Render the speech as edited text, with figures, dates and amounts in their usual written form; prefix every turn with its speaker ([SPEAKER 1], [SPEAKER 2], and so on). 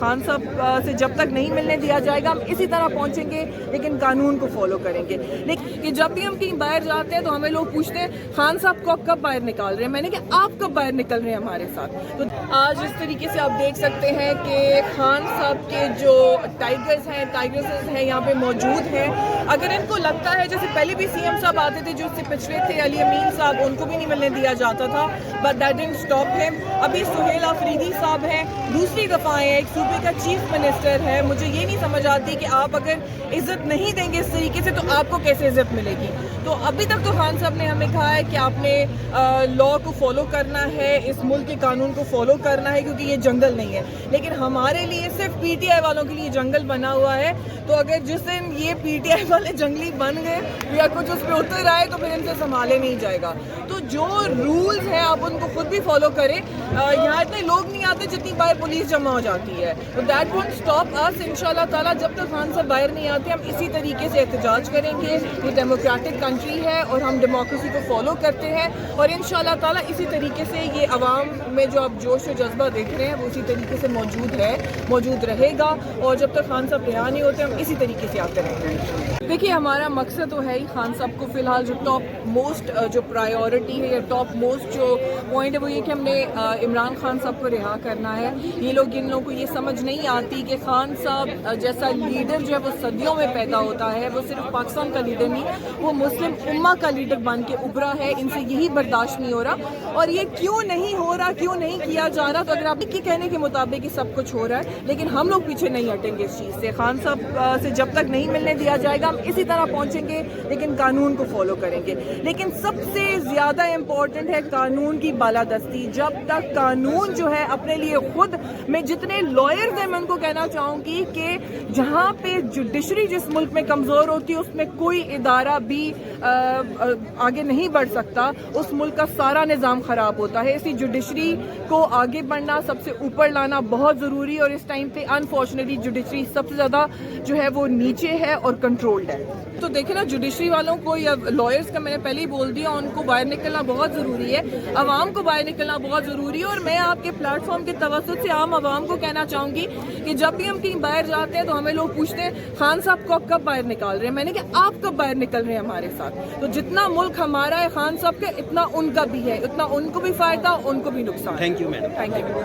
[SPEAKER 1] خان صاحب سے جب تک نہیں ملنے دیا جائے گا ہم اسی طرح پہنچیں گے، لیکن قانون کو فالو کریں گے۔ لیکن جب بھی ہم کہیں باہر جاتے ہیں تو ہمیں لوگ پوچھتے ہیں خان صاحب کو کب باہر نکال رہے ہیں، میں نے کہا آپ کب باہر نکل رہے ہیں ہمارے ساتھ۔ تو آج اس طریقے سے آپ دیکھ سکتے ہیں کہ خان صاحب کے جو ٹائگرز ہیں یہاں پہ موجود ہیں۔ اگر ان کو لگتا ہے جیسے پہلے بھی سی ایم صاحب آتے تھے جو اس سے پچھلے تھے علی امین صاحب، ان کو بھی نہیں ملنے دیا جاتا تھا، بٹ دیٹ ڈڈنٹ اسٹاپ ہم۔ ابھی سہیل آفریدی صاحب ہیں، دوسری دفعہ آئے ہیں، ایک صوبے کا چیف منسٹر ہے۔ مجھے یہ نہیں سمجھ آتی کہ آپ اگر عزت نہیں دیں گے اس طریقے سے تو آپ کو کیسے عزت ملے گی۔ تو ابھی تک تو خان صاحب نے ہمیں کہا ہے کہ آپ نے لا کو فالو کرنا ہے، اس ملک کے قانون کو فالو کرنا ہے، کیونکہ یہ جنگل نہیں ہے۔ لیکن ہمارے لیے صرف پی ٹی آئی والوں کے لیے جنگل بنا ہوا ہے، تو اگر جس دن یہ پی ٹی آئی والے جنگلی بن گئے یا کچھ اس پہ اتر آئے تو پھر ان سے سنبھالے نہیں جائے گا۔ تو جو رولز ہیں آپ ان کو خود بھی فالو کریں۔ یہاں اتنے لوگ نہیں آتے جتنی باہر پولیس جمع ہو جاتی ہے، تو دیٹ وونٹ اسٹاپ اس۔ انشاءاللہ تعالیٰ جب تک خان صاحب باہر نہیں آتے ہم اسی طریقے سے احتجاج کریں گے۔ یہ ڈیموکریٹک کنٹری ہے اور ہم ڈیموکریسی کو فالو کرتے ہیں، اور انشاءاللہ تعالیٰ اسی طریقے سے یہ عوام میں جو آپ جوش و جذبہ دیکھ رہے ہیں وہ اسی طریقے سے موجود رہے گا، اور جب تک خان صاحب رہا نہیں ہوتے ہم اسی طریقے سے آتے رہیں گے۔ دیکھیے ہمارا مقصد تو ہے ہی خان صاحب کو فی الحال جو ٹاپ موسٹ جو پرائیورٹی ہے یا ٹاپ موسٹ جو پوائنٹ ہے وہ یہ کہ ہم نے عمران خان صاحب کو رہا کرنا ہے۔ ان لوگوں کو یہ سمجھ نہیں آتی کہ خان صاحب جیسا لیڈر جو ہے وہ صدیوں میں پیدا ہوتا ہے، وہ صرف پاکستان کا لیڈر نہیں، وہ مسلم امہ کا لیڈر بن کے ابھرا ہے۔ ان سے یہی برداشت نہیں ہو رہا، اور یہ کیوں نہیں ہو رہا، کیوں نہیں کیا جا رہا؟ تو اگر آپ کے کہنے کے مطابق یہ سب کچھ ہو رہا ہے، لیکن ہم لوگ پیچھے نہیں ہٹیں گے اس چیز سے۔ خان صاحب سے جب تک نہیں ملنے دیا جائے گا ہم اسی طرح پہنچیں گے، لیکن قانون کو فالو کریں گے۔ لیکن سب سے زیادہ امپورٹنٹ ہے قانون کی بالادستی۔ جب تک قانون جو ہے اپنے لیے خود، میں جتنے لائرز ہیں میں ان کو کہنا چاہوں گی کہ جہاں پہ جوڈیشری جس ملک میں کمزور ہوتی ہے اس میں کوئی ادارہ بھی آگے نہیں بڑھ سکتا، اس ملک کا سارا نظام خراب ہوتا ہے۔ اسی جوڈیشری کو آگے بڑھنا، سب سے اوپر لانا بہت ضروری ہے، اور اس ٹائم پہ انفارچونیٹلی جوڈیشری سب سے زیادہ جو ہے وہ نیچے ہے اور کنٹرولڈ ہے۔ تو دیکھیں نا، جوڈیشری والوں کو یا لائرز کا میں نے پہلے ہی بول دیا، ان کو باہر نکلنا بہت ضروری ہے، عوام کو باہر نکلنا بہت ضروری ہے۔ اور میں آپ کے پلیٹ فارم کے توسط سے عام عوام کو کہنا چاہوں گی کہ جب بھی ہم کہیں باہر جاتے ہیں تو ہمیں لوگ پوچھتے ہیں خان صاحب کو کب باہر نکال رہے ہیں، میں نے کہا آپ کب باہر نکل رہے ہیں ہمارے ساتھ۔ تو جتنا ملک ہمارا ہے خان صاحب کا، اتنا ان کا بھی ہے، اتنا ان کو بھی فائدہ ان کو بھی نقصان۔
[SPEAKER 2] Thank you madam.
[SPEAKER 1] Thank you.